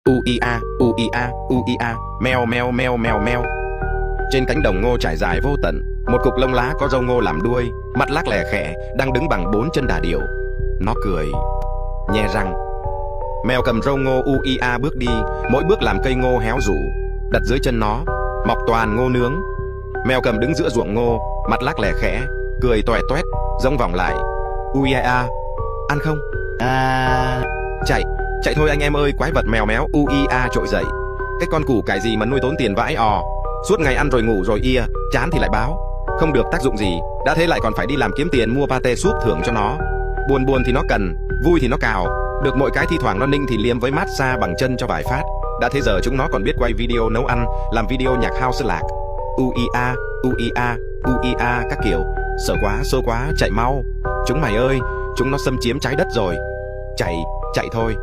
Uia, uia, uia, meo meo meo meo meo. Trên cánh đồng ngô trải dài vô tận, một cục lông lá có râu ngô làm đuôi, mắt lác lè khẽ, đang đứng bằng 4 chân đà điểu. Nó cười, nhe răng. Mèo cầm râu ngô uia bước đi, mỗi bước làm cây ngô héo rũ. Đặt dưới chân nó, mọc toàn ngô nướng. Mèo cầm đứng giữa ruộng ngô, mặt lác lè khẽ, cười toẹt toét, rông vòng lại. Uia, ăn không? Chạy, chạy thôi anh em ơi, quái vật mèo méo uia trội dậy. Cái con củ cải gì mà nuôi tốn tiền vãi ò. Suốt ngày ăn rồi ngủ rồi ia, chán thì lại báo. Không được tác dụng gì, đã thế lại còn phải đi làm kiếm tiền mua pate súp thưởng cho nó. Buồn buồn thì nó cần, vui thì nó cào. Được mỗi cái thi thoảng nó ninh thì liếm với massage bằng chân cho vài phát. Đã thế giờ chúng nó còn biết quay video nấu ăn, làm video nhạc house lạc. Uia, uia, uia các kiểu. Sợ quá, xô quá, chạy mau. Chúng mày ơi, chúng nó xâm chiếm trái đất rồi. Chạy, chạy thôi.